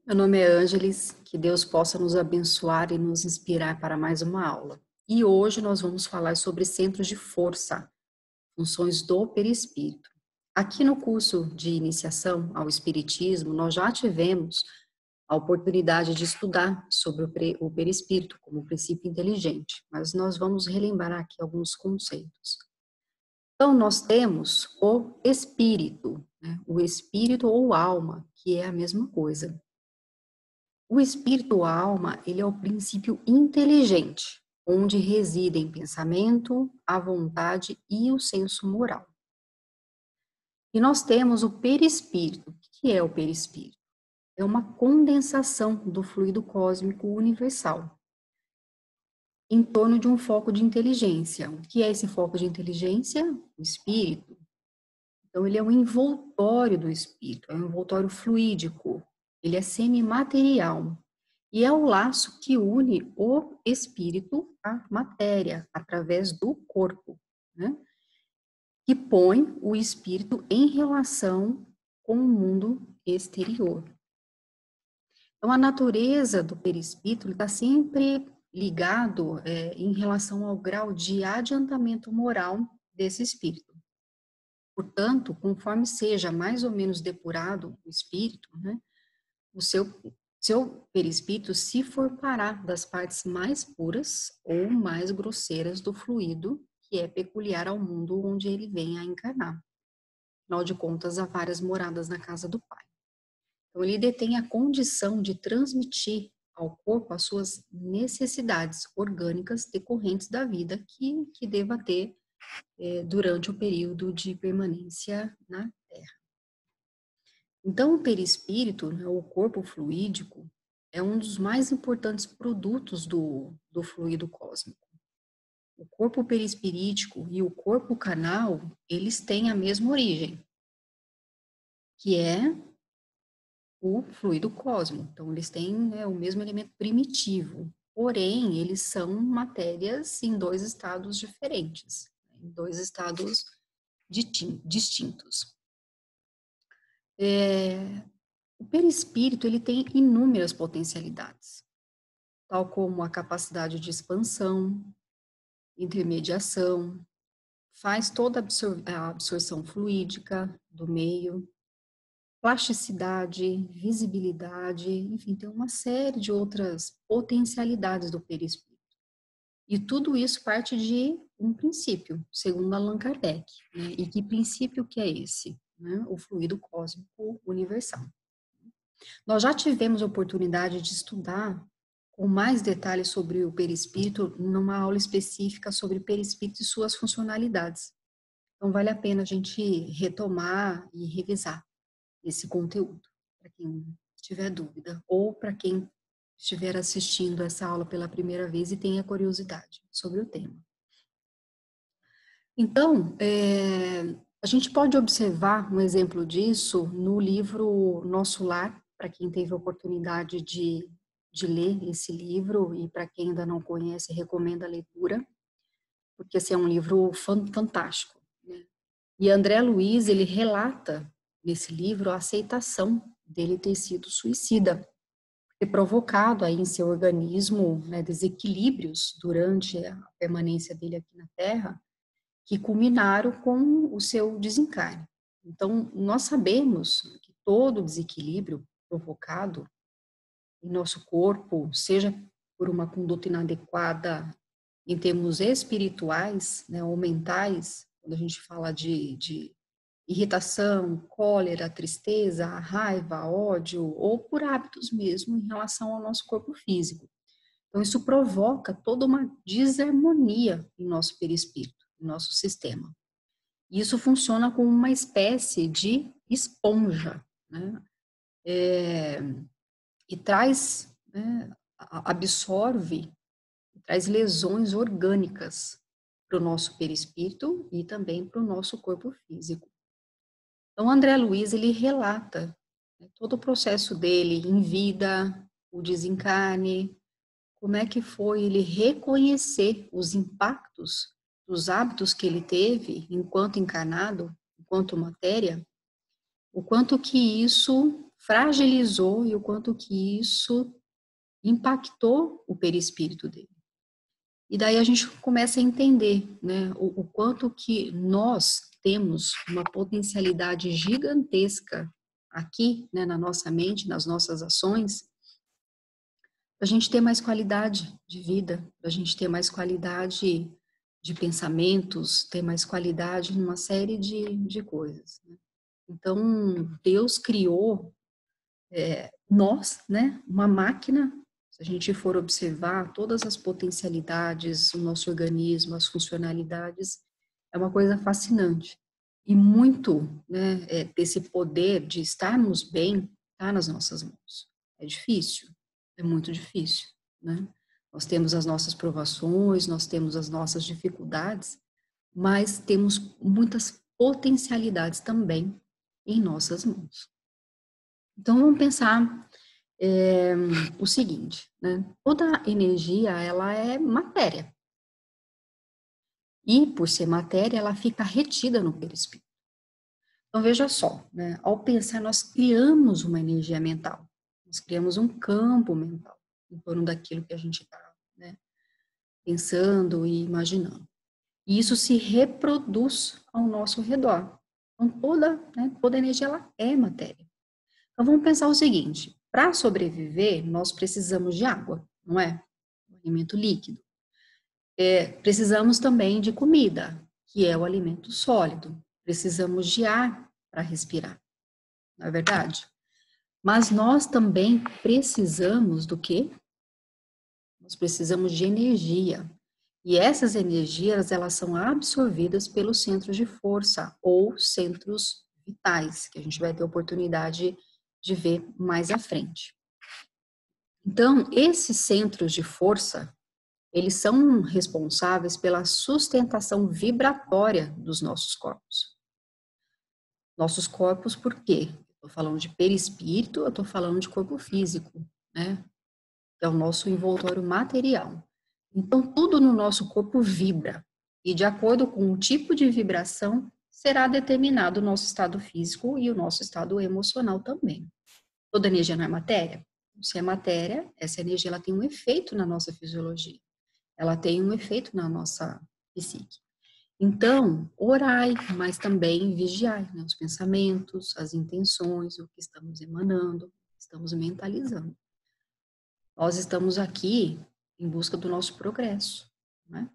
Meu nome é Ângeles, que Deus possa nos abençoar e nos inspirar para mais uma aula. E hoje nós vamos falar sobre centros de força, funções do perispírito. Aqui no curso de iniciação ao Espiritismo, nós já tivemos a oportunidade de estudar sobre o perispírito como princípio inteligente, mas nós vamos relembrar aqui alguns conceitos. Então, nós temos o espírito, né? O espírito ou alma, que é a mesma coisa. O espírito ou alma, ele é o princípio inteligente, onde residem pensamento, a vontade e o senso moral. E nós temos o perispírito. O que é o perispírito? É uma condensação do fluido cósmico universal em torno de um foco de inteligência. O que é esse foco de inteligência? O espírito. Então, ele é um envoltório do espírito, é um envoltório fluídico, ele é semimaterial. E é o laço que une o espírito à matéria, através do corpo, né? Que põe o espírito em relação com o mundo exterior. Então, a natureza do perispírito está sempre ligado em relação ao grau de adiantamento moral desse espírito. Portanto, conforme seja mais ou menos depurado o espírito, né, o seu perispírito se for parar das partes mais puras ou mais grosseiras do fluido que é peculiar ao mundo onde ele vem a encarnar. Afinal de contas, há várias moradas na casa do Pai. Então, ele detém a condição de transmitir ao corpo as suas necessidades orgânicas decorrentes da vida que deva ter durante o período de permanência na Terra. Então, o perispírito, né, o corpo fluídico, é um dos mais importantes produtos do fluido cósmico. O corpo perispirítico e o corpo canal, eles têm a mesma origem, que é o fluido cósmico. Então, eles têm, né, o mesmo elemento primitivo, porém, eles são matérias em dois estados diferentes, em dois estados distintos. O perispírito, ele tem inúmeras potencialidades, tal como a capacidade de expansão, intermediação, faz toda a absorção fluídica do meio, plasticidade, visibilidade, enfim, tem uma série de outras potencialidades do perispírito. E tudo isso parte de um princípio, segundo Allan Kardec. Né? E que princípio que é esse? Né? O fluido cósmico universal. Nós já tivemos a oportunidade de estudar com mais detalhes sobre o perispírito numa aula específica sobre perispírito e suas funcionalidades. Então, vale a pena a gente retomar e revisar esse conteúdo, para quem tiver dúvida, ou para quem estiver assistindo essa aula pela primeira vez e tenha curiosidade sobre o tema. Então, a gente pode observar um exemplo disso no livro Nosso Lar, para quem teve a oportunidade de ler esse livro, e para quem ainda não conhece, recomendo a leitura, porque esse é um livro fantástico. Né? E André Luiz, ele relata nesse livro a aceitação dele ter sido suicida, ter provocado aí em seu organismo, né, desequilíbrios durante a permanência dele aqui na Terra, que culminaram com o seu desencarne. Então, nós sabemos que todo desequilíbrio provocado em nosso corpo, seja por uma conduta inadequada em termos espirituais, né, ou mentais, quando a gente fala de irritação, cólera, tristeza, raiva, ódio, ou por hábitos mesmo em relação ao nosso corpo físico. Então, isso provoca toda uma desarmonia em nosso perispírito, em nosso sistema. Isso funciona como uma espécie de esponja, né? E traz, né, absorve, traz lesões orgânicas para o nosso perispírito e também para o nosso corpo físico. Então, André Luiz, ele relata, né, todo o processo dele em vida, o desencarne, como é que foi ele reconhecer os impactos dos hábitos que ele teve enquanto encarnado, enquanto matéria, o quanto que isso fragilizou e o quanto que isso impactou o perispírito dele. E daí a gente começa a entender, né, o quanto que nós temos uma potencialidade gigantesca aqui, né, na nossa mente, nas nossas ações, para a gente ter mais qualidade de vida, para a gente ter mais qualidade de pensamentos, ter mais qualidade numa série de coisas, né? Então, Deus criou nós, né, uma máquina. Se a gente for observar todas as potencialidades, o nosso organismo, as funcionalidades, é uma coisa fascinante. E muito, né, desse poder de estarmos bem está nas nossas mãos. É difícil, é muito difícil, né? Nós temos as nossas provações, nós temos as nossas dificuldades, mas temos muitas potencialidades também em nossas mãos. Então, vamos pensar o seguinte, né? Toda energia, ela é matéria. E, por ser matéria, ela fica retida no perispírito. Então, veja só, né? Ao pensar, nós criamos uma energia mental. Nós criamos um campo mental em torno daquilo que a gente está, né, pensando e imaginando. E isso se reproduz ao nosso redor. Então, toda energia, ela é matéria. Então, vamos pensar o seguinte, para sobreviver, nós precisamos de água, não é? Um alimento líquido. Precisamos também de comida, que é o alimento sólido. Precisamos de ar para respirar, não é verdade? Mas nós também precisamos do quê? Nós precisamos de energia. E essas energias, elas são absorvidas pelos centros de força ou centros vitais, que a gente vai ter oportunidade de ver mais à frente. Então, esses centros de força, eles são responsáveis pela sustentação vibratória dos nossos corpos. Nossos corpos, por quê? Estou falando de perispírito, eu estou falando de corpo físico, né? Que é o nosso envoltório material. Então, tudo no nosso corpo vibra. E de acordo com o tipo de vibração, será determinado o nosso estado físico e o nosso estado emocional também. Toda energia não é matéria? Se é matéria, essa energia ela tem um efeito na nossa fisiologia. Ela tem um efeito na nossa psique. Então, orai, mas também vigiai, né? Os pensamentos, as intenções, o que estamos emanando, o que estamos mentalizando. Nós estamos aqui em busca do nosso progresso, né?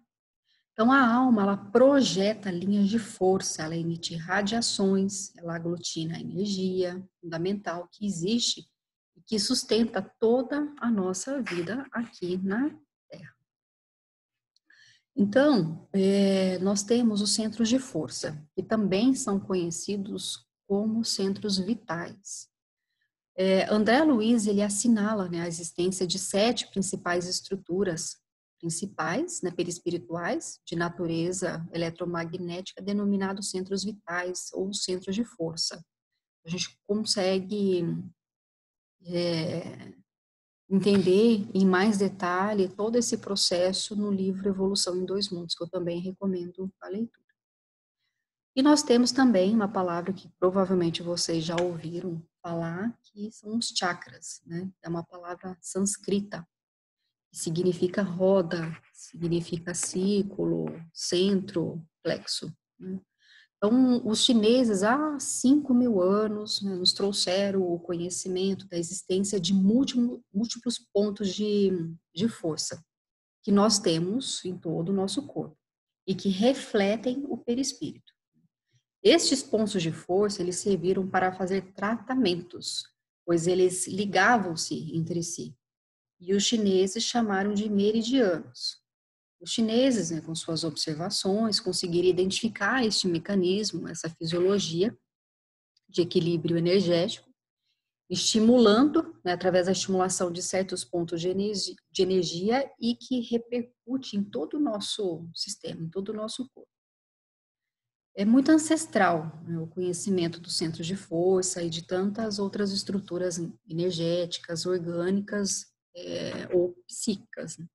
Então, a alma, ela projeta linhas de força, ela emite radiações, ela aglutina a energia fundamental que existe e que sustenta toda a nossa vida aqui na Terra. Então, nós temos os centros de força, que também são conhecidos como centros vitais. André Luiz, ele assinala, né, a existência de 7 principais estruturas principais, né, perispirituais, de natureza eletromagnética, denominados centros vitais ou centros de força. A gente consegue entender em mais detalhe todo esse processo no livro Evolução em Dois Mundos, que eu também recomendo a leitura. E nós temos também uma palavra que provavelmente vocês já ouviram falar, que são os chakras, né? É uma palavra sânscrita, que significa roda, significa círculo, centro, plexo, né? Então, os chineses, há 5.000 anos, né, nos trouxeram o conhecimento da existência de múltiplos pontos de força que nós temos em todo o nosso corpo e que refletem o perispírito. Estes pontos de força, eles serviram para fazer tratamentos, pois eles ligavam-se entre si. E os chineses chamaram de meridianos. Os chineses, né, com suas observações, conseguiram identificar este mecanismo, essa fisiologia de equilíbrio energético, estimulando, né, através da estimulação de certos pontos de energia e que repercute em todo o nosso sistema, em todo o nosso corpo. É muito ancestral, né, o conhecimento dos centros de força e de tantas outras estruturas energéticas, orgânicas ou psíquicas, né?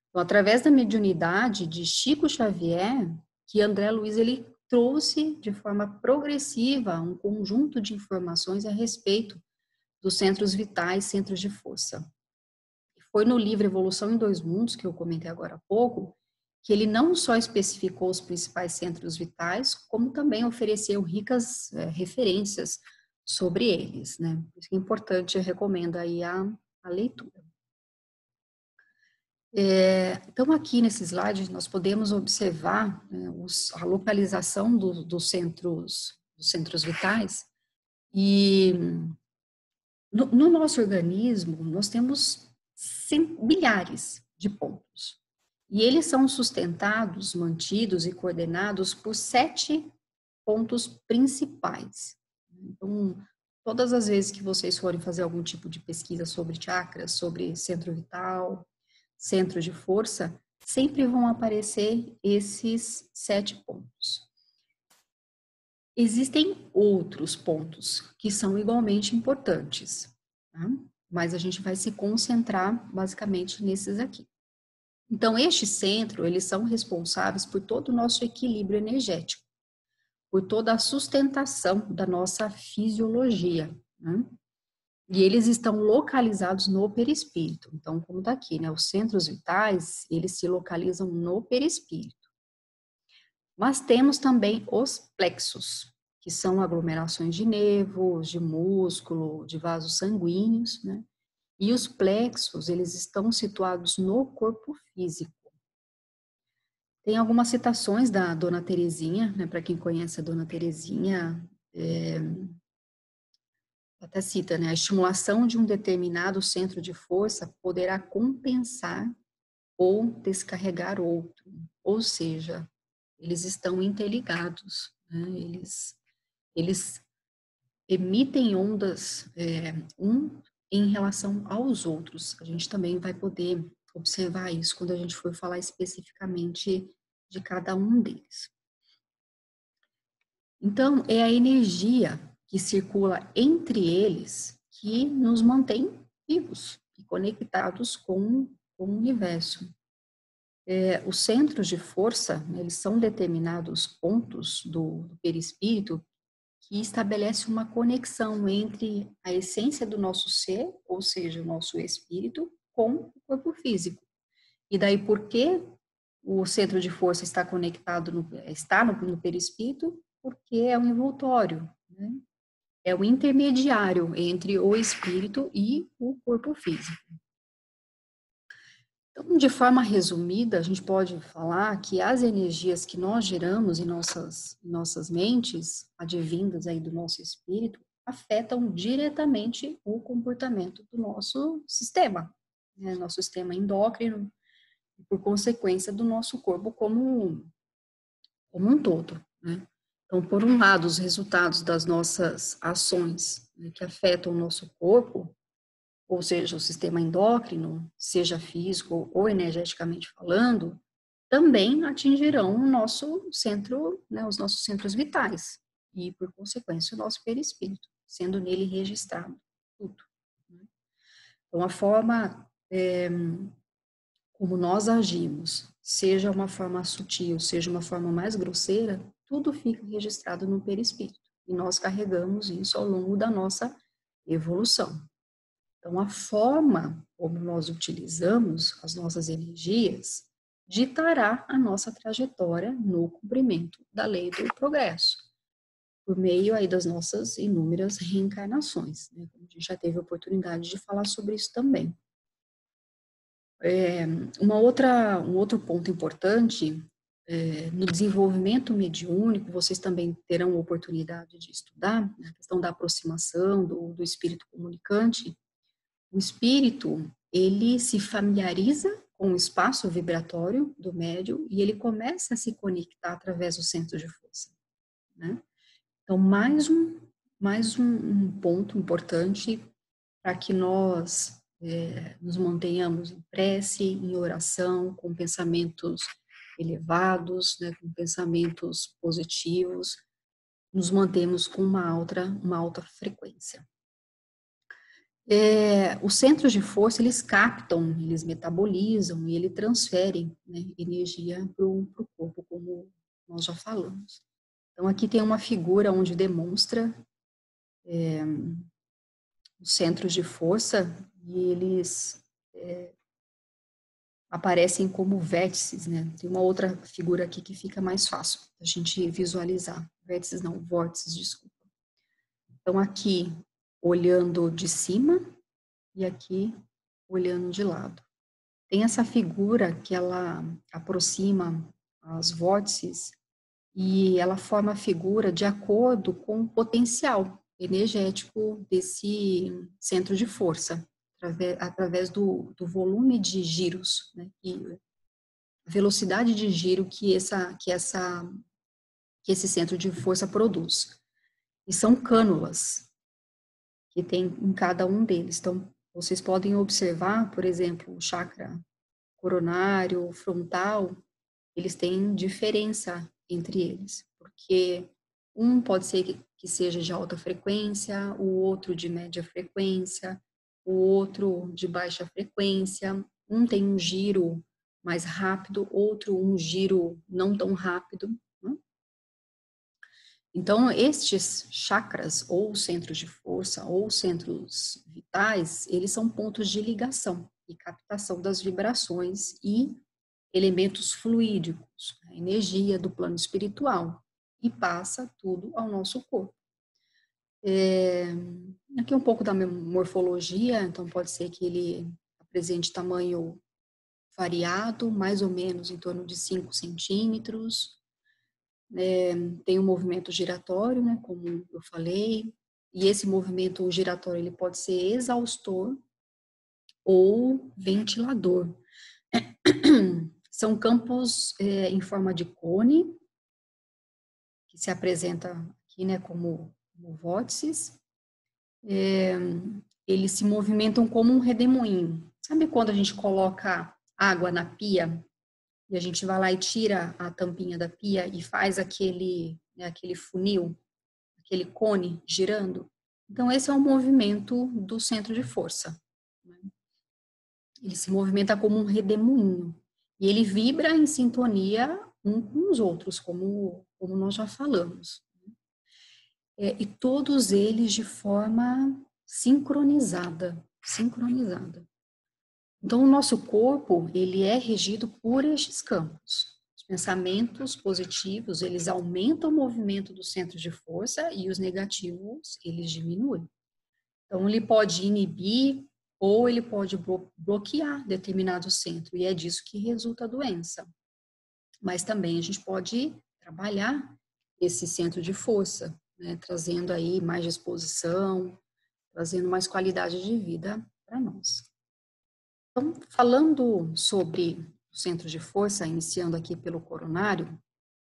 Então, através da mediunidade de Chico Xavier, que André Luiz ele trouxe de forma progressiva um conjunto de informações a respeito dos centros vitais, centros de força. Foi no livro Evolução em Dois Mundos, que eu comentei agora há pouco, que ele não só especificou os principais centros vitais, como também ofereceu ricas referências sobre eles, né? Por isso que é importante, eu recomendo aí a leitura. Então, aqui nesse slide, nós podemos observar a localização dos centros vitais, e no nosso organismo, nós temos milhares de pontos. E eles são sustentados, mantidos e coordenados por 7 pontos principais. Então, todas as vezes que vocês forem fazer algum tipo de pesquisa sobre chakras, sobre centro vital, centro de força, sempre vão aparecer esses 7 pontos. Existem outros pontos que são igualmente importantes, tá? Mas a gente vai se concentrar basicamente nesses aqui. Então, este centro, eles são responsáveis por todo o nosso equilíbrio energético, por toda a sustentação da nossa fisiologia, né? E eles estão localizados no perispírito. Então, como está aqui, né? Os centros vitais, eles se localizam no perispírito. Mas temos também os plexos, que são aglomerações de nervos, de músculo, de vasos sanguíneos, né? E os plexos, eles estão situados no corpo físico. Tem algumas citações da Dona Terezinha, né? Para quem conhece a Dona Terezinha, até cita, né? A estimulação de um determinado centro de força poderá compensar ou descarregar outro. Ou seja, eles estão interligados, né? Eles emitem ondas em relação aos outros. A gente também vai poder observar isso quando a gente for falar especificamente de cada um deles. Então, é a energia que circula entre eles que nos mantém vivos e conectados com o universo. Os centros de força, né, eles são determinados pontos do perispírito que estabelece uma conexão entre a essência do nosso ser, ou seja, o nosso espírito, com o corpo físico. E daí, por que o centro de força está conectado, no perispírito? Porque é um envoltório, né? É o intermediário entre o espírito e o corpo físico. Então, de forma resumida, a gente pode falar que as energias que nós geramos em nossas mentes, advindas aí do nosso espírito, afetam diretamente o comportamento do nosso sistema, né? Nosso sistema endócrino, e por consequência do nosso corpo como um todo, né? Então, por um lado, os resultados das nossas ações, né, que afetam o nosso corpo, ou seja, o sistema endócrino, seja físico ou energeticamente falando, também atingirão o nosso centro, né, os nossos centros vitais e, por consequência, o nosso perispírito, sendo nele registrado tudo, né? Então, a forma como nós agimos, seja uma forma sutil, seja uma forma mais grosseira, tudo fica registrado no perispírito e nós carregamos isso ao longo da nossa evolução. Então, a forma como nós utilizamos as nossas energias ditará a nossa trajetória no cumprimento da lei do progresso, por meio aí das nossas inúmeras reencarnações, né? A gente já teve a oportunidade de falar sobre isso também. Um outro ponto importante, no desenvolvimento mediúnico, vocês também terão a oportunidade de estudar, né, a questão da aproximação do espírito comunicante. O espírito, ele se familiariza com o espaço vibratório do médium e ele começa a se conectar através do centro de força, né? Então, mais um ponto importante para que nós nos mantenhamos em prece, em oração, com pensamentos elevados, né, com pensamentos positivos, nos mantemos com uma alta frequência. Os centros de força, eles captam, eles metabolizam e eles transferem, né, energia para o corpo, como nós já falamos. Então, aqui tem uma figura onde demonstra os centros de força, e eles aparecem como vértices, né? Tem uma outra figura aqui que fica mais fácil a gente visualizar. Vértices não, vórtices, desculpa. Então, aqui, olhando de cima e aqui, olhando de lado. Tem essa figura que ela aproxima as vórtices e ela forma a figura de acordo com o potencial energético desse centro de força, através do volume de giros, né, e a velocidade de giro que esse centro de força produz. E são cânulas que tem em cada um deles. Então, vocês podem observar, por exemplo, o chakra coronário, frontal, eles têm diferença entre eles, porque um pode ser que seja de alta frequência, o outro de média frequência, o outro de baixa frequência, um tem um giro mais rápido, outro um giro não tão rápido, né? Então, estes chakras, ou centros de força, ou centros vitais, eles são pontos de ligação e captação das vibrações e elementos fluídicos, a energia do plano espiritual, e passa tudo ao nosso corpo. Aqui um pouco da morfologia, então pode ser que ele apresente tamanho variado, mais ou menos em torno de 5 centímetros, tem um movimento giratório, né, como eu falei, e esse movimento giratório ele pode ser exaustor ou ventilador. São campos em forma de cone, que se apresenta aqui, né, como vórtices. Eles se movimentam como um redemoinho. Sabe quando a gente coloca água na pia e a gente vai lá e tira a tampinha da pia e faz aquele, né, aquele funil, aquele cone girando? Então, esse é o movimento do centro de força, né? Ele se movimenta como um redemoinho. E ele vibra em sintonia um com os outros, como nós já falamos. E todos eles de forma sincronizada. Então, o nosso corpo, ele é regido por estes campos. Os pensamentos positivos, eles aumentam o movimento do centro de força e os negativos, eles diminuem. Então, ele pode inibir ou ele pode bloquear determinado centro, e é disso que resulta a doença. Mas também a gente pode trabalhar esse centro de força, né, trazendo aí mais disposição, trazendo mais qualidade de vida para nós. Então, falando sobre o centro de força, iniciando aqui pelo coronário,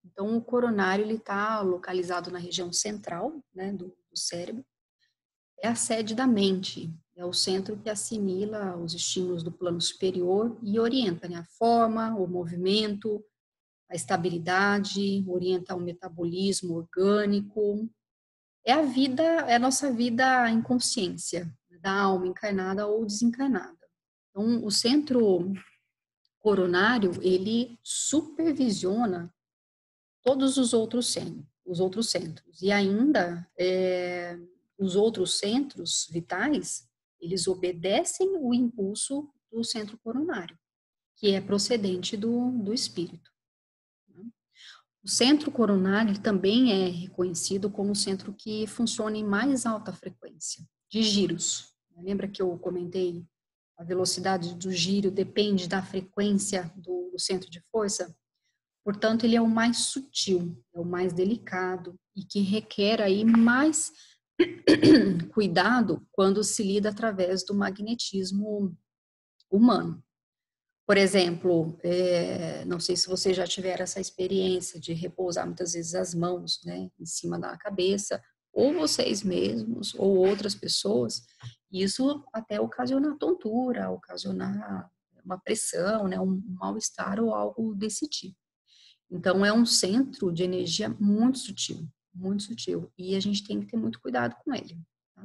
então o coronário ele está localizado na região central, né, do cérebro, é a sede da mente, é o centro que assimila os estímulos do plano superior e orienta, né, a forma, o movimento, a estabilidade, orienta o metabolismo orgânico. É a vida, é a nossa vida em consciência, da alma encarnada ou desencarnada. Então, o centro coronário, ele supervisiona todos os outros centros. E ainda, os outros centros vitais, eles obedecem o impulso do centro coronário, que é procedente do espírito. O centro coronário também é reconhecido como o centro que funciona em mais alta frequência de giros. Lembra que eu comentei a velocidade do giro depende da frequência do centro de força? Portanto, ele é o mais sutil, é o mais delicado e que requer aí mais cuidado quando se lida através do magnetismo humano. Por exemplo, não sei se você já tiver essa experiência de repousar muitas vezes as mãos, né, em cima da cabeça, ou vocês mesmos, ou outras pessoas, isso até ocasiona tontura, ocasionar uma pressão, né, um mal-estar ou algo desse tipo. Então, é um centro de energia muito sutil, e a gente tem que ter muito cuidado com ele, tá?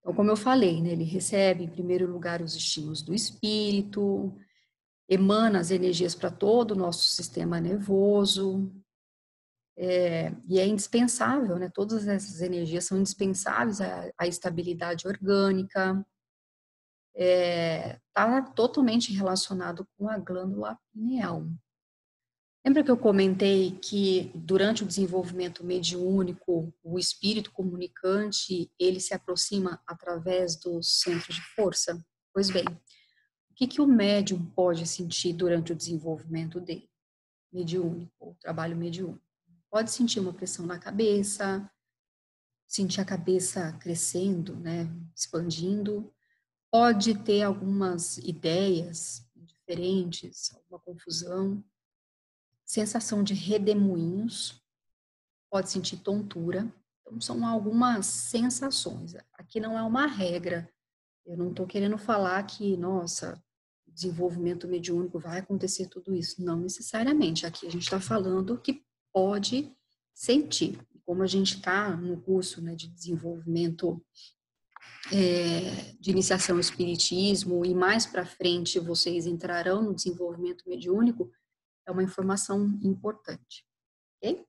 Então, como eu falei, né, ele recebe, em primeiro lugar, os estímulos do espírito, emana as energias para todo o nosso sistema nervoso, E é indispensável, né? Todas essas energias são indispensáveis à estabilidade orgânica, está totalmente relacionado com a glândula pineal. Lembra que eu comentei que durante o desenvolvimento mediúnico, o espírito comunicante, ele se aproxima através dos centros de força? Pois bem, o que o médium pode sentir durante o desenvolvimento dele? Mediúnico, o trabalho mediúnico. Pode sentir uma pressão na cabeça, sentir a cabeça crescendo, né, expandindo. Pode ter algumas ideias diferentes, alguma confusão, sensação de redemoinhos, pode sentir tontura. Então, são algumas sensações. Aqui não é uma regra. Eu não estou querendo falar que, nossa, desenvolvimento mediúnico vai acontecer tudo isso. Não necessariamente. Aqui a gente está falando que pode sentir. Como a gente está no curso, né, de desenvolvimento de iniciação ao espiritismo e mais para frente vocês entrarão no desenvolvimento mediúnico, é uma informação importante, ok?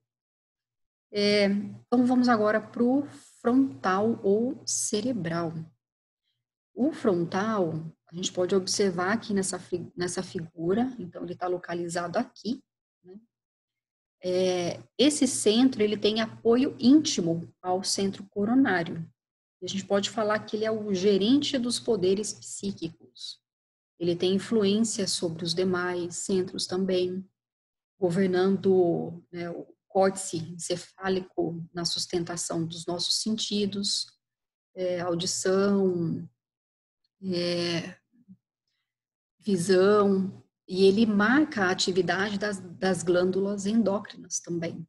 Então vamos agora para o frontal ou cerebral. O frontal, a gente pode observar aqui nessa figura, então ele está localizado aqui, né? Esse centro, ele tem apoio íntimo ao centro coronário. E a gente pode falar que ele é o gerente dos poderes psíquicos. Ele tem influência sobre os demais centros também, governando, né, o córtex encefálico na sustentação dos nossos sentidos, audição, visão, e ele marca a atividade das glândulas endócrinas também.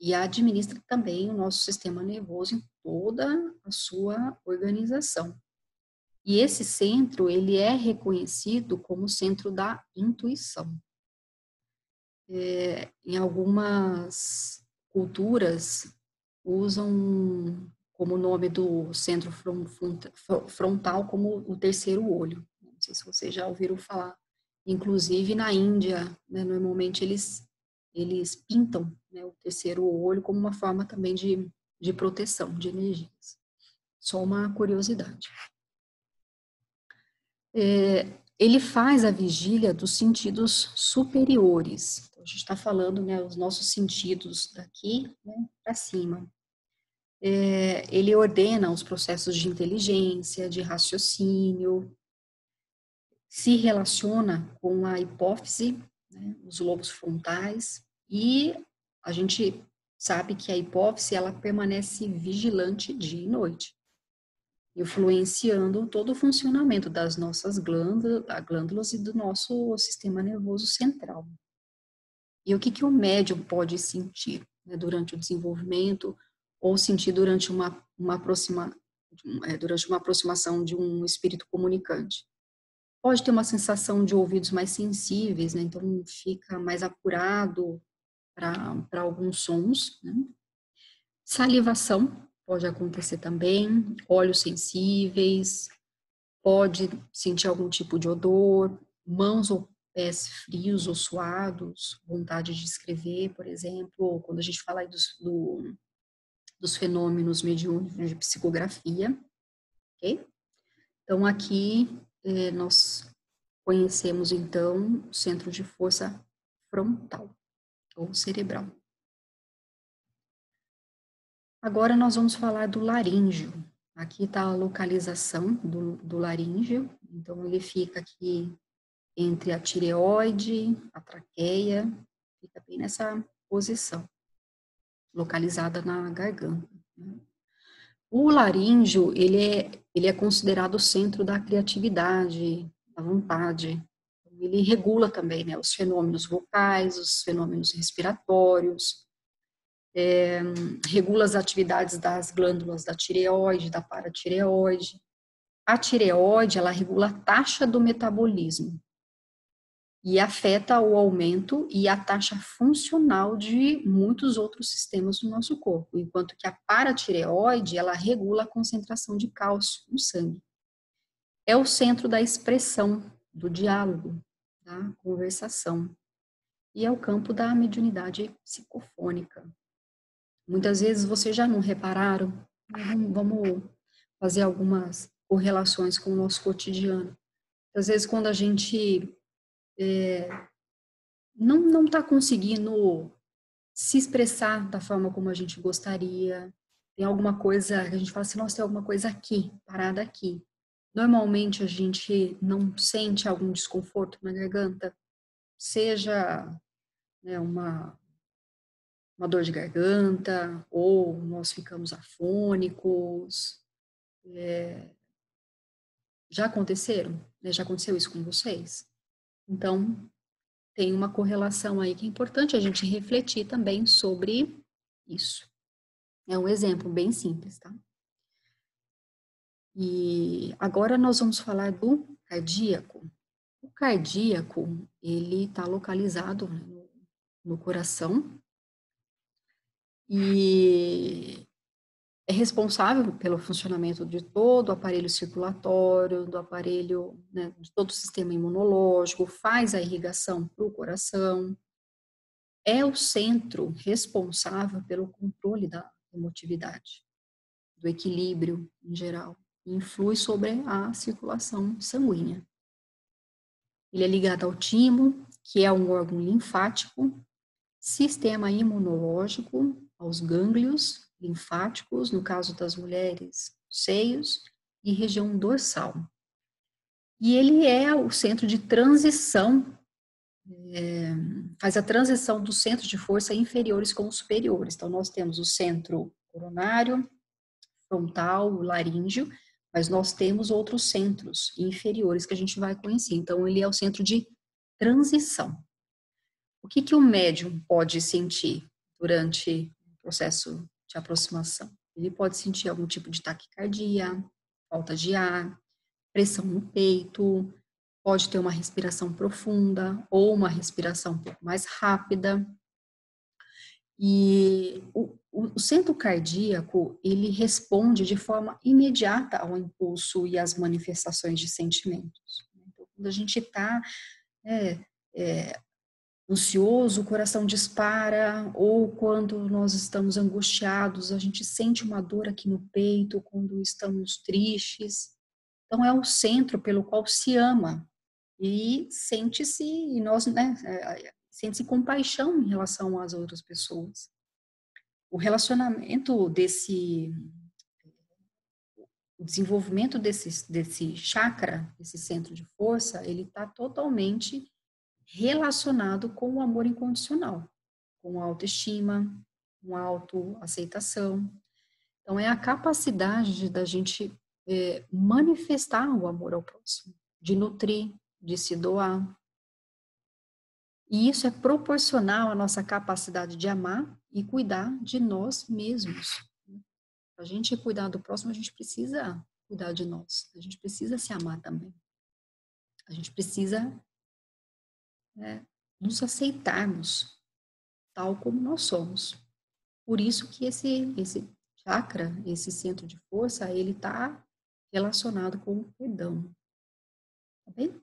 E administra também o nosso sistema nervoso em toda a sua organização. E esse centro, ele é reconhecido como centro da intuição. Em algumas culturas, usam como nome do centro frontal como o terceiro olho. Não sei se vocês já ouviram falar. Inclusive na Índia, né, normalmente eles pintam, né, o terceiro olho como uma forma também de proteção de energias. Só uma curiosidade. Ele faz a vigília dos sentidos superiores. Então, a gente está falando, né, os nossos sentidos daqui, né, para cima. Ele ordena os processos de inteligência, de raciocínio, se relaciona com a hipófise, né, os lobos frontais, e a gente sabe que a hipófise, ela permanece vigilante dia e noite, influenciando todo o funcionamento das nossas glândulas e do nosso sistema nervoso central. E o que o médium pode sentir, né, durante o desenvolvimento ou sentir durante durante uma aproximação de um espírito comunicante? Pode ter uma sensação de ouvidos mais sensíveis, né, então fica mais apurado para alguns sons, né? Salivação pode acontecer também, olhos sensíveis, pode sentir algum tipo de odor, mãos ou pés frios ou suados, vontade de escrever, por exemplo, ou quando a gente fala aí dos fenômenos mediúnicos de psicografia, ok? Então, aqui nós conhecemos, então, o centro de força frontal ou cerebral. Agora nós vamos falar do laríngeo. Aqui está a localização do laríngeo, então ele fica aqui entre a tireoide, a traqueia, fica bem nessa posição, localizada na garganta, né? O laríngeo, ele é considerado o centro da criatividade, da vontade. Ele regula também, né, os fenômenos vocais, os fenômenos respiratórios, regula as atividades das glândulas da tireoide, da paratireoide. A tireoide, ela regula a taxa do metabolismo e afeta o aumento e a taxa funcional de muitos outros sistemas do nosso corpo, enquanto que a paratireoide, ela regula a concentração de cálcio no sangue. É o centro da expressão, do diálogo, da conversação, e é o campo da mediunidade psicofônica. Muitas vezes vocês já não repararam, né? Vamos fazer algumas correlações com o nosso cotidiano. Às vezes, quando a gente não está conseguindo se expressar da forma como a gente gostaria, tem alguma coisa que a gente fala assim, nossa, tem alguma coisa aqui, parada aqui. Normalmente a gente não sente algum desconforto na garganta, seja, né, uma dor de garganta, ou nós ficamos afônicos. Já aconteceram? Né? Já aconteceu isso com vocês? Então, tem uma correlação aí que é importante a gente refletir também sobre isso. É um exemplo bem simples, tá? E agora nós vamos falar do cardíaco. O cardíaco, ele está localizado no coração e é responsável pelo funcionamento de todo o aparelho circulatório, do aparelho, né, de todo o sistema imunológico, faz a irrigação para o coração, é o centro responsável pelo controle da emotividade, do equilíbrio em geral, e influi sobre a circulação sanguínea. Ele é ligado ao timo, que é um órgão linfático, sistema imunológico, aos gânglios linfáticos, no caso das mulheres, seios, e região dorsal. E ele é o centro de transição, faz a transição dos centros de força inferiores com os superiores. Então, nós temos o centro coronário, frontal, laríngeo, mas nós temos outros centros inferiores que a gente vai conhecer. Então, ele é o centro de transição. O que o médium pode sentir durante o processo de aproximação? Ele pode sentir algum tipo de taquicardia, falta de ar, pressão no peito, pode ter uma respiração profunda ou uma respiração um pouco mais rápida. E o centro cardíaco, ele responde de forma imediata ao impulso e às manifestações de sentimentos. Então, quando a gente está ansioso, o coração dispara, ou quando nós estamos angustiados, a gente sente uma dor aqui no peito, quando estamos tristes. Então, é o centro pelo qual se ama e sente-se, e nós, né, sente-se compaixão em relação às outras pessoas. O relacionamento o desenvolvimento desse chakra, desse centro de força, ele está totalmente relacionado com o amor incondicional, com a autoestima, com a autoaceitação. Então, é a capacidade da gente manifestar o amor ao próximo, de nutrir, de se doar. E isso é proporcional à nossa capacidade de amar e cuidar de nós mesmos. Para a gente cuidar do próximo, a gente precisa cuidar de nós. A gente precisa se amar também. A gente precisa nos aceitarmos tal como nós somos. Por isso que esse chakra, esse centro de força, ele está relacionado com o perdão. Tá bem?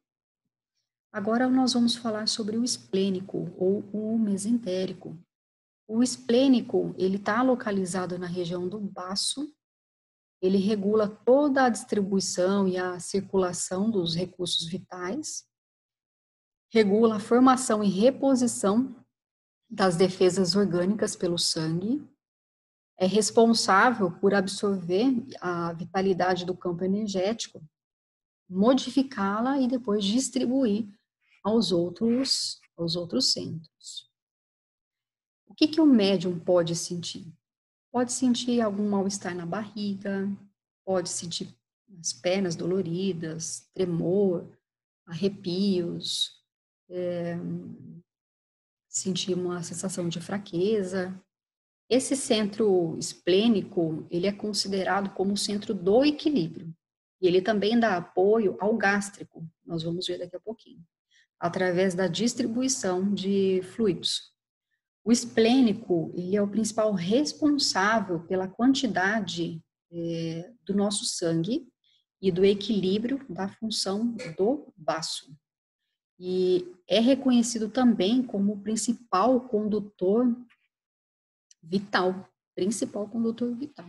Agora nós vamos falar sobre o esplênico ou o mesentérico. O esplênico, ele está localizado na região do baço. Ele regula toda a distribuição e a circulação dos recursos vitais, regula a formação e reposição das defesas orgânicas pelo sangue, é responsável por absorver a vitalidade do campo energético, modificá-la e depois distribuir aos outros centros. O que o médium pode sentir? Pode sentir algum mal-estar na barriga, pode sentir as pernas doloridas, tremor, arrepios, sentir uma sensação de fraqueza. Esse centro esplênico, ele é considerado como o centro do equilíbrio. E ele também dá apoio ao gástrico, nós vamos ver daqui a pouquinho, através da distribuição de fluidos. O esplênico, ele é o principal responsável pela quantidade do nosso sangue e do equilíbrio da função do baço. E é reconhecido também como o principal condutor vital. principal condutor vital.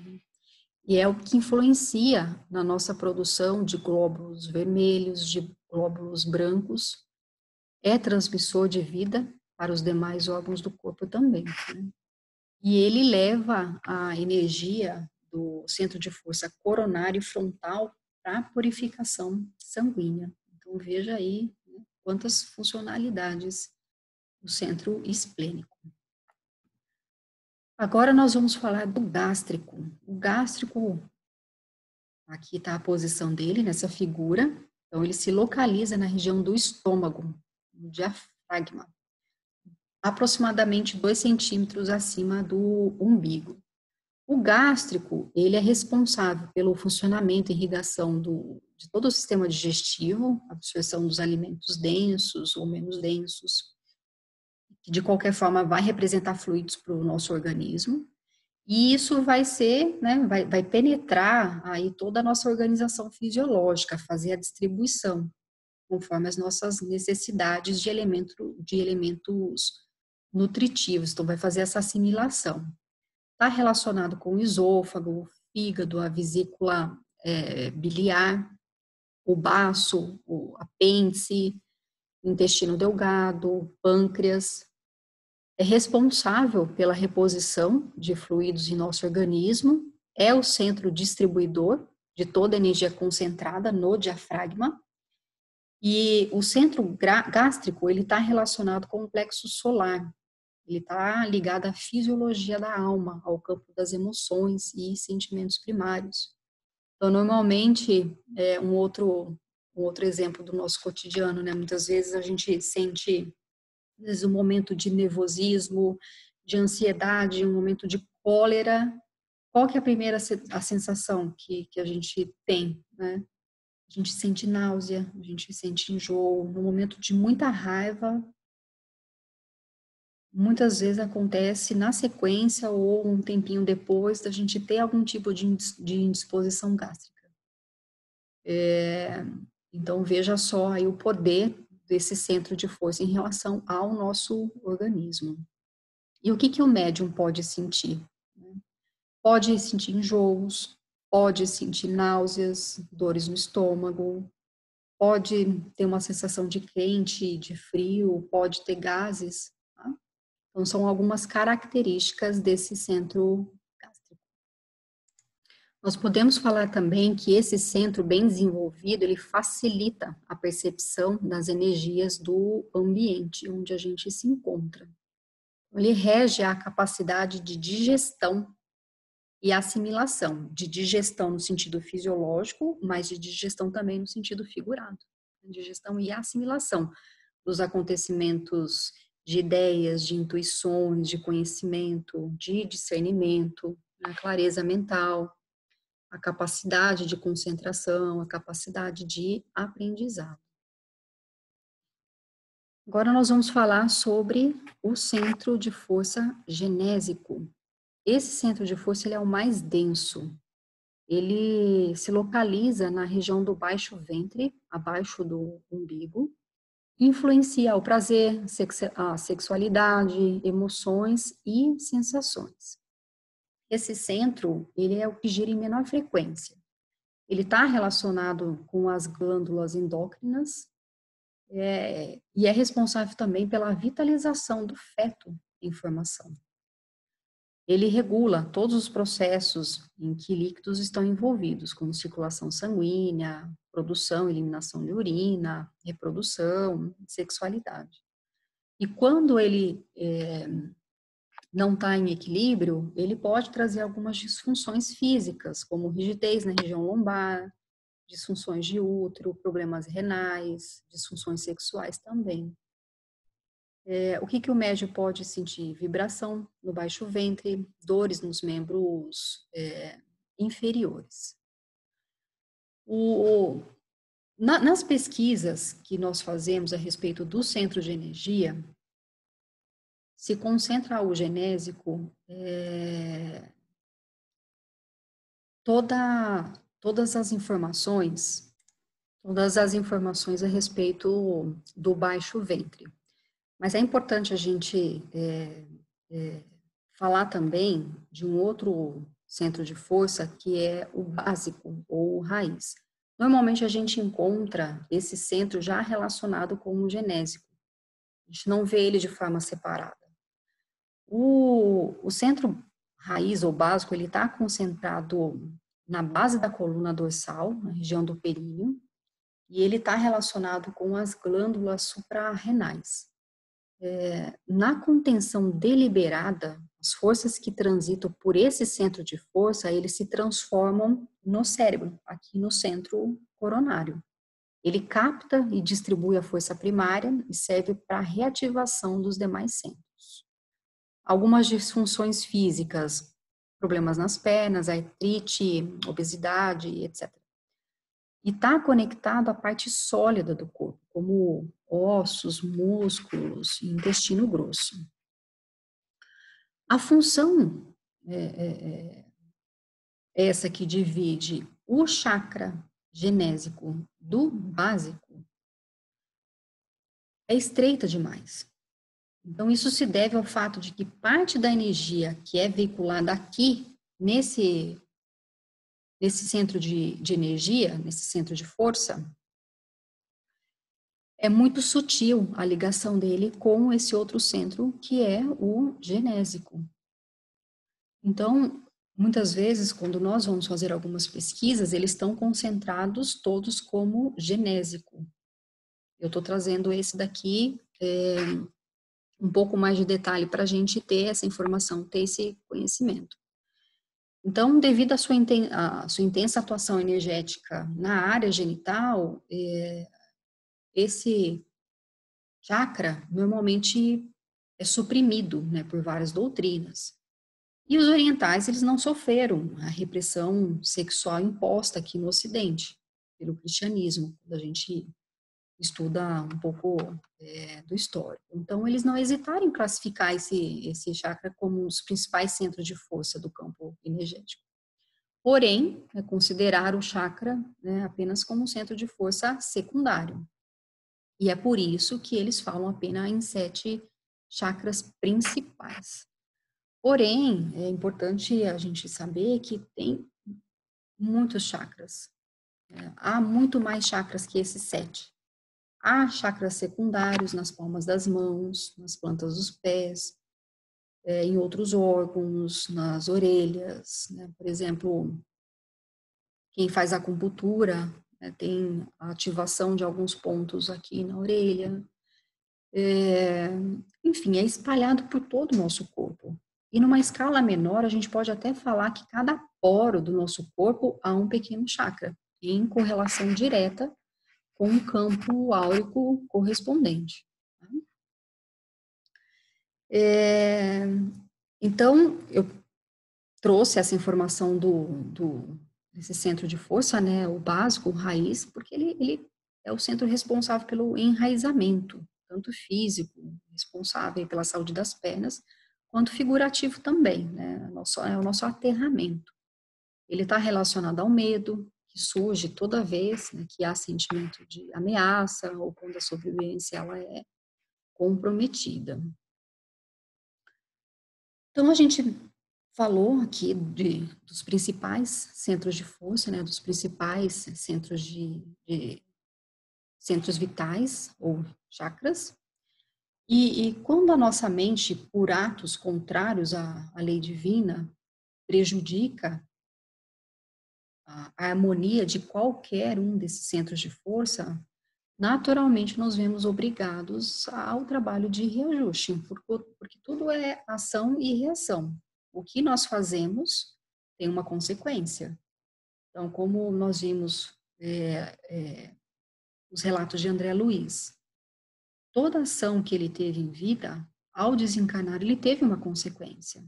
E é o que influencia na nossa produção de glóbulos vermelhos, de glóbulos brancos, é transmissor de vida para os demais órgãos do corpo também, né? E ele leva a energia do centro de força coronário e frontal para a purificação sanguínea. Então, veja aí, né, quantas funcionalidades do centro esplênico. Agora nós vamos falar do gástrico. O gástrico, aqui está a posição dele nessa figura. Então, ele se localiza na região do estômago, no diafragma, aproximadamente 2 centímetros acima do umbigo. O gástrico, ele é responsável pelo funcionamento e irrigação de todo o sistema digestivo, absorção dos alimentos densos ou menos densos, que de qualquer forma vai representar fluidos para o nosso organismo, e isso vai ser, né, vai penetrar aí toda a nossa organização fisiológica, fazer a distribuição, conforme as nossas necessidades de elementos nutritivos, então vai fazer essa assimilação. Está relacionado com o esôfago, o fígado, a vesícula biliar, o baço, o apêndice, intestino delgado, pâncreas. É responsável pela reposição de fluidos em nosso organismo, é o centro distribuidor de toda a energia concentrada no diafragma, e o centro gástrico, ele está relacionado com o plexo solar, ele está ligado à fisiologia da alma, ao campo das emoções e sentimentos primários. Então, normalmente, um outro exemplo do nosso cotidiano, né? Muitas vezes a gente sente, às vezes, um momento de nervosismo, de ansiedade, um momento de cólera. Qual que é a primeira a sensação que a gente tem, né? A gente sente náusea, a gente sente enjoo. No momento de muita raiva, muitas vezes acontece na sequência ou um tempinho depois da gente ter algum tipo de indisposição gástrica. Então, veja só aí o poder desse centro de força em relação ao nosso organismo. E o que o médium pode sentir? Pode sentir enjoos, pode sentir náuseas, dores no estômago, pode ter uma sensação de quente, de frio, pode ter gases. Tá? Então, são algumas características desse centro gástrico. Nós podemos falar também que esse centro bem desenvolvido, ele facilita a percepção das energias do ambiente onde a gente se encontra. Ele rege a capacidade de digestão e assimilação, de digestão no sentido fisiológico, mas de digestão também no sentido figurado. Digestão e assimilação dos acontecimentos de ideias, de intuições, de conhecimento, de discernimento, a clareza mental, a capacidade de concentração, a capacidade de aprendizado. Agora nós vamos falar sobre o centro de força genésico. Esse centro de força ele é o mais denso. Ele se localiza na região do baixo ventre, abaixo do umbigo, influencia o prazer, a sexualidade, emoções e sensações. Esse centro, ele é o que gira em menor frequência. Ele está relacionado com as glândulas endócrinas e é responsável também pela vitalização do feto em formação. Ele regula todos os processos em que líquidos estão envolvidos, como circulação sanguínea, produção e eliminação de urina, reprodução, sexualidade. E quando ele não está em equilíbrio, ele pode trazer algumas disfunções físicas, como rigidez na região lombar, disfunções de útero, problemas renais, disfunções sexuais também. O que o médium pode sentir? Vibração no baixo ventre, dores nos membros inferiores. Nas pesquisas que nós fazemos a respeito do centro de energia, se concentra o genésico todas as informações a respeito do baixo ventre. Mas é importante a gente falar também de um outro centro de força que é o básico ou raiz. Normalmente a gente encontra esse centro já relacionado com o genésico. A gente não vê ele de forma separada. O centro raiz ou básico, ele está concentrado na base da coluna dorsal, na região do períneo, e ele está relacionado com as glândulas suprarrenais. Na contenção deliberada, as forças que transitam por esse centro de força, eles se transformam no cérebro, aqui no centro coronário. Ele capta e distribui a força primária e serve para a reativação dos demais centros. Algumas disfunções físicas, problemas nas pernas, artrite, obesidade, etc. E está conectado à parte sólida do corpo, como ossos, músculos e intestino grosso. A função essa que divide o chakra genésico do básico é estreita demais. Então, isso se deve ao fato de que parte da energia que é veiculada aqui, nesse centro de energia, nesse centro de força, é muito sutil a ligação dele com esse outro centro, que é o genésico. Então, muitas vezes, quando nós vamos fazer algumas pesquisas, eles estão concentrados todos como genésico. Eu estou trazendo esse daqui, um pouco mais de detalhe para a gente ter essa informação, ter esse conhecimento. Então, devido à sua intensa atuação energética na área genital, esse chakra normalmente é suprimido, né, por várias doutrinas. E os orientais, eles não sofreram a repressão sexual imposta aqui no Ocidente, pelo cristianismo, quando a gente estuda um pouco do histórico. Então, eles não hesitaram em classificar esse chakra como um dos principais centros de força do campo energético. Porém, considerar o chakra, né, apenas como um centro de força secundário. E é por isso que eles falam apenas em 7 chakras principais. Porém, é importante a gente saber que tem muitos chakras. Há muito mais chakras que esses 7. Há chakras secundários nas palmas das mãos, nas plantas dos pés, em outros órgãos, nas orelhas, né? Por exemplo, quem faz acupuntura, né, tem a ativação de alguns pontos aqui na orelha. Enfim, é espalhado por todo o nosso corpo. E numa escala menor, a gente pode até falar que cada poro do nosso corpo há um pequeno chakra, em correlação direta com o campo áurico correspondente. Então, eu trouxe essa informação desse centro de força, né, o básico, o raiz, porque ele é o centro responsável pelo enraizamento, tanto físico, responsável pela saúde das pernas, quanto figurativo também, né, é o nosso aterramento. Ele está relacionado ao medo, que surge toda vez, né, que há sentimento de ameaça ou quando a sobrevivência ela é comprometida. Então, a gente falou aqui dos principais centros de força, né, dos principais centros vitais ou chakras, e quando a nossa mente, por atos contrários à lei divina, prejudica a harmonia de qualquer um desses centros de força, naturalmente nós vemos obrigados ao trabalho de reajuste, porque tudo é ação e reação. O que nós fazemos tem uma consequência. Então, como nós vimos os relatos de André Luiz, toda ação que ele teve em vida, ao desencarnar, ele teve uma consequência.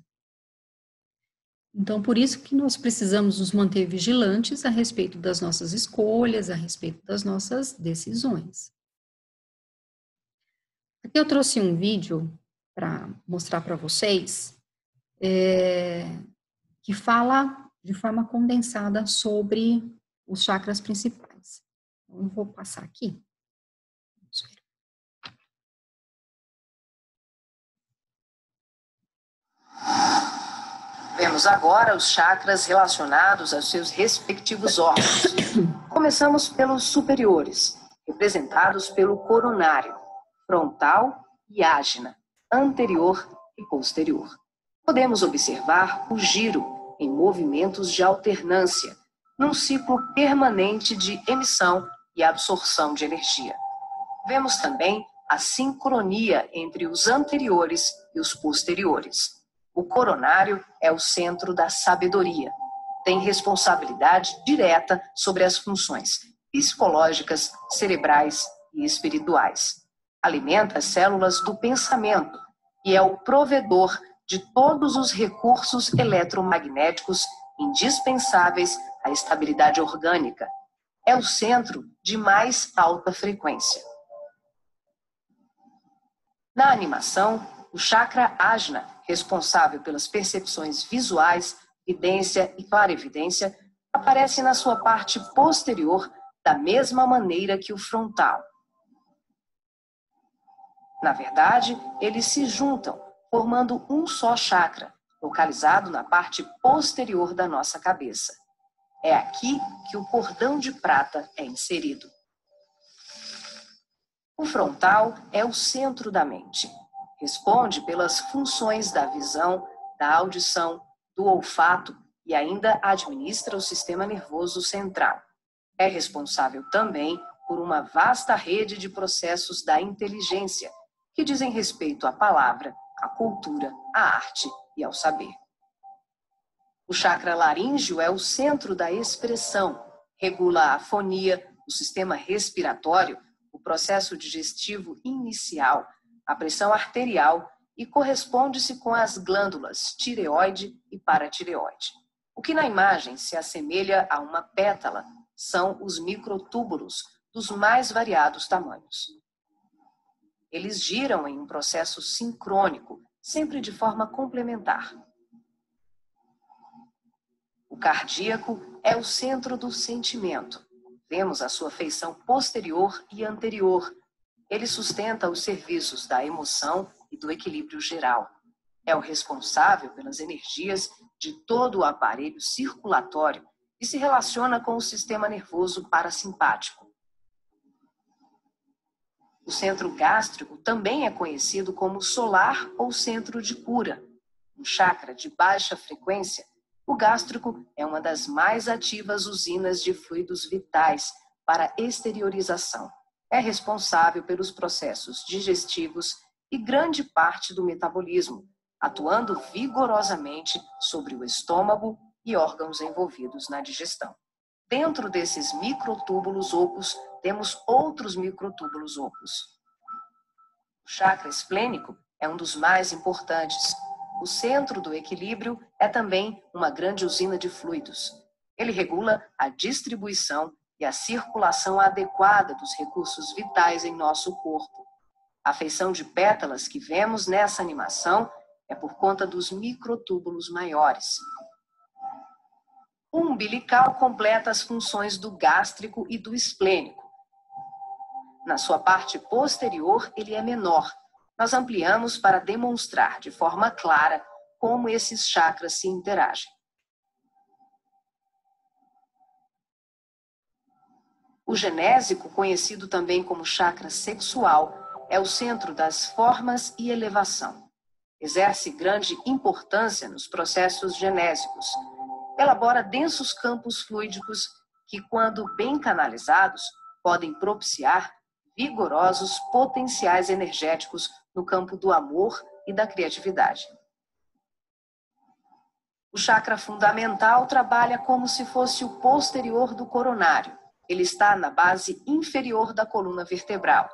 Então, por isso que nós precisamos nos manter vigilantes a respeito das nossas escolhas, a respeito das nossas decisões. Aqui eu trouxe um vídeo para mostrar para vocês, que fala de forma condensada sobre os chakras principais. Então, eu vou passar aqui. Vamos ver. Vemos agora os chakras relacionados aos seus respectivos órgãos. Começamos pelos superiores, representados pelo coronário, frontal e ágina, anterior e posterior. Podemos observar o giro em movimentos de alternância, num ciclo permanente de emissão e absorção de energia. Vemos também a sincronia entre os anteriores e os posteriores. O coronário é o centro da sabedoria. Tem responsabilidade direta sobre as funções psicológicas, cerebrais e espirituais. Alimenta as células do pensamento e é o provedor de todos os recursos eletromagnéticos indispensáveis à estabilidade orgânica. É o centro de mais alta frequência. Na animação, o chakra Ajna, responsável pelas percepções visuais, vidência e clarevidência, aparece na sua parte posterior da mesma maneira que o frontal. Na verdade, eles se juntam, formando um só chakra, localizado na parte posterior da nossa cabeça. É aqui que o cordão de prata é inserido. O frontal é o centro da mente. Responde pelas funções da visão, da audição, do olfato e ainda administra o sistema nervoso central. É responsável também por uma vasta rede de processos da inteligência, que dizem respeito à palavra, à cultura, à arte e ao saber. O chakra laríngeo é o centro da expressão, regula a fonia, o sistema respiratório, o processo digestivo inicial, a pressão arterial e corresponde-se com as glândulas tireoide e paratireoide. O que na imagem se assemelha a uma pétala são os microtúbulos dos mais variados tamanhos. Eles giram em um processo sincrônico, sempre de forma complementar. O cardíaco é o centro do sentimento. Vemos a sua feição posterior e anterior. Ele sustenta os serviços da emoção e do equilíbrio geral. É o responsável pelas energias de todo o aparelho circulatório e se relaciona com o sistema nervoso parasimpático. O centro gástrico também é conhecido como solar ou centro de cura. Um chakra de baixa frequência, o gástrico é uma das mais ativas usinas de fluidos vitais para exteriorização. É responsável pelos processos digestivos e grande parte do metabolismo, atuando vigorosamente sobre o estômago e órgãos envolvidos na digestão. Dentro desses microtúbulos ocos, temos outros microtúbulos ocos. O chakra esplênico é um dos mais importantes. O centro do equilíbrio é também uma grande usina de fluidos. Ele regula a distribuição e a circulação adequada dos recursos vitais em nosso corpo. A feição de pétalas que vemos nessa animação é por conta dos microtúbulos maiores. O umbilical completa as funções do gástrico e do esplênico. Na sua parte posterior, ele é menor. Nós ampliamos para demonstrar de forma clara como esses chakras se interagem. O genésico, conhecido também como chakra sexual, é o centro das formas e elevação. Exerce grande importância nos processos genésicos. Elabora densos campos fluídicos que, quando bem canalizados, podem propiciar vigorosos potenciais energéticos no campo do amor e da criatividade. O chakra fundamental trabalha como se fosse o posterior do coronário. Ele está na base inferior da coluna vertebral,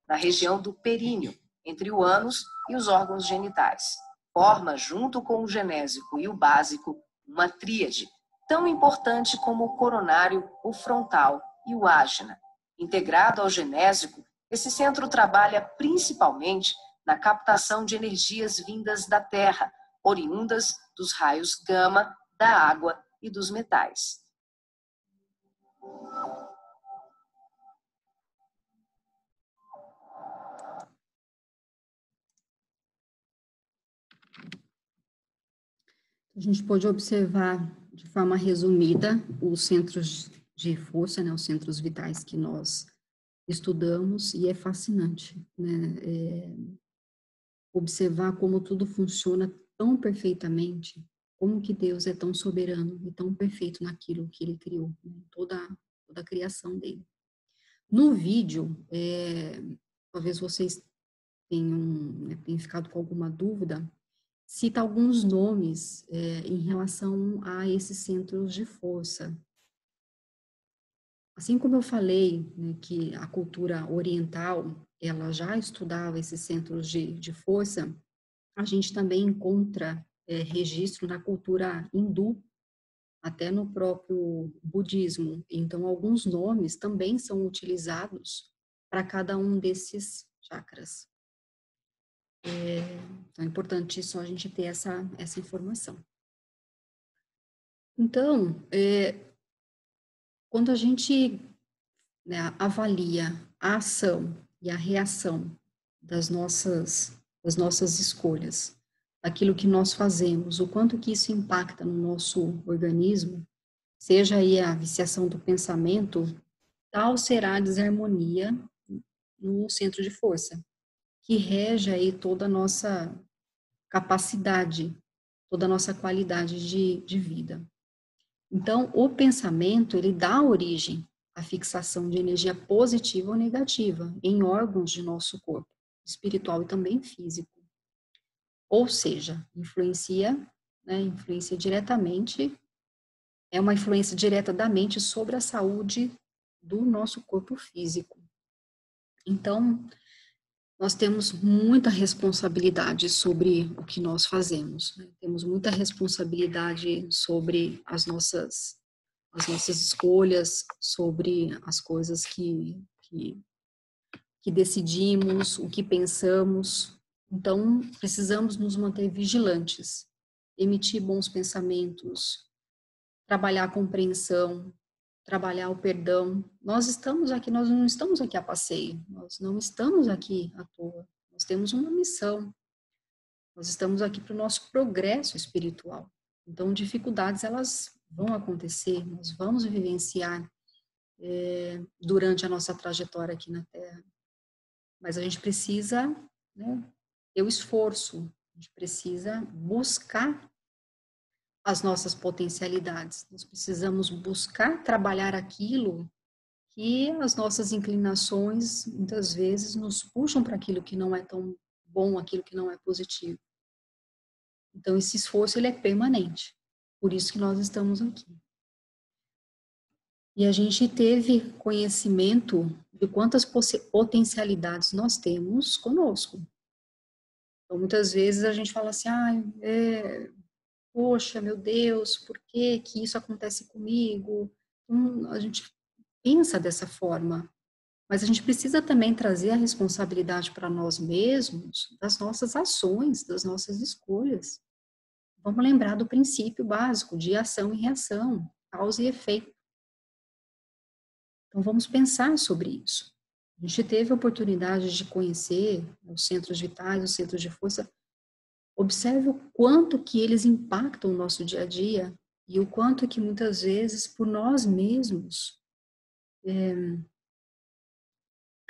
na região do períneo, entre o ânus e os órgãos genitais. Forma, junto com o genésico e o básico, uma tríade, tão importante como o coronário, o frontal e o ágina. Integrado ao genésico, esse centro trabalha principalmente na captação de energias vindas da Terra, oriundas dos raios gama, da água e dos metais. A gente pode observar de forma resumida os centros de força, né, os centros vitais que nós estudamos, e é fascinante, né, observar como tudo funciona tão perfeitamente, como que Deus é tão soberano e tão perfeito naquilo que Ele criou, né, toda a criação dele. No vídeo, talvez vocês tenham, né, tenham ficado com alguma dúvida, cita alguns nomes em relação a esses centros de força. Assim como eu falei, né, que a cultura oriental, ela já estudava esses centros de força, a gente também encontra registro na cultura hindu, até no próprio budismo. Então, alguns nomes também são utilizados para cada um desses chakras. Então, é importante só a gente ter essa informação. Então, quando a gente, né, avalia a ação e a reação das nossas escolhas, daquilo que nós fazemos, o quanto que isso impacta no nosso organismo, seja aí a viciação do pensamento, tal será a desarmonia no centro de força, que rege aí toda a nossa capacidade, toda a nossa qualidade de vida. Então, o pensamento, ele dá origem à fixação de energia positiva ou negativa em órgãos de nosso corpo, espiritual e também físico. Ou seja, influencia, né, influencia diretamente, é uma influência direta da mente sobre a saúde do nosso corpo físico. Então, nós temos muita responsabilidade sobre o que nós fazemos, né? Temos muita responsabilidade sobre as nossas escolhas, sobre as coisas que decidimos, o que pensamos. Então, precisamos nos manter vigilantes, emitir bons pensamentos, trabalhar a compreensão, trabalhar o perdão. Nós não estamos aqui a passeio, nós não estamos aqui à toa. Nós temos uma missão, nós estamos aqui para o nosso progresso espiritual. Então, dificuldades, elas vão acontecer, nós vamos vivenciar durante a nossa trajetória aqui na Terra. Mas a gente precisa, né, ter o esforço, a gente precisa buscar as nossas potencialidades. Nós precisamos buscar trabalhar aquilo que as nossas inclinações, muitas vezes, nos puxam para aquilo que não é tão bom, aquilo que não é positivo. Então, esse esforço, ele é permanente. Por isso que nós estamos aqui. E a gente teve conhecimento de quantas potencialidades nós temos conosco. Então, muitas vezes a gente fala assim, poxa, meu Deus, por que que isso acontece comigo? A gente pensa dessa forma, mas a gente precisa também trazer a responsabilidade para nós mesmos das nossas ações, das nossas escolhas. Vamos lembrar do princípio básico de ação e reação, causa e efeito. Então, vamos pensar sobre isso. A gente teve a oportunidade de conhecer os centros vitais, os centros de força. Observe o quanto que eles impactam o nosso dia a dia e o quanto que muitas vezes, por nós mesmos,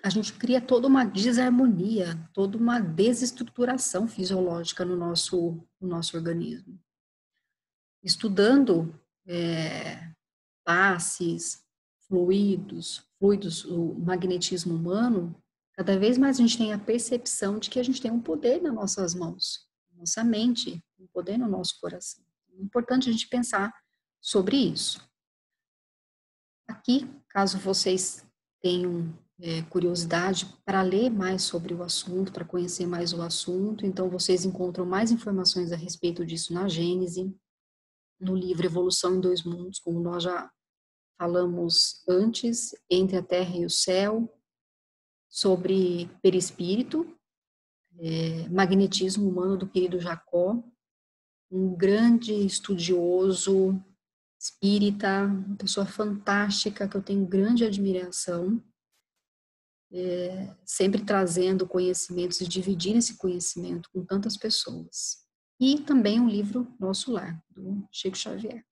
a gente cria toda uma desarmonia, toda uma desestruturação fisiológica no nosso organismo. Estudando passes, fluidos, o magnetismo humano, cada vez mais a gente tem a percepção de que a gente tem um poder nas nossas mãos, na nossa mente, um poder no nosso coração. É importante a gente pensar sobre isso. Aqui, caso vocês tenham curiosidade para ler mais sobre o assunto, para conhecer mais o assunto, então vocês encontram mais informações a respeito disso na Gênese, no livro Evolução em Dois Mundos, como nós já falamos antes, Entre a Terra e o Céu, sobre perispírito, magnetismo humano do querido Jacó, um grande estudioso espírita, uma pessoa fantástica que eu tenho grande admiração, sempre trazendo conhecimentos e dividindo esse conhecimento com tantas pessoas. e também um livro Nosso Lar, do Chico Xavier.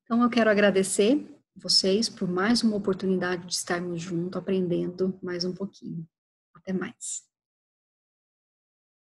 Então, eu quero agradecer vocês por mais uma oportunidade de estarmos juntos, aprendendo mais um pouquinho. Até mais.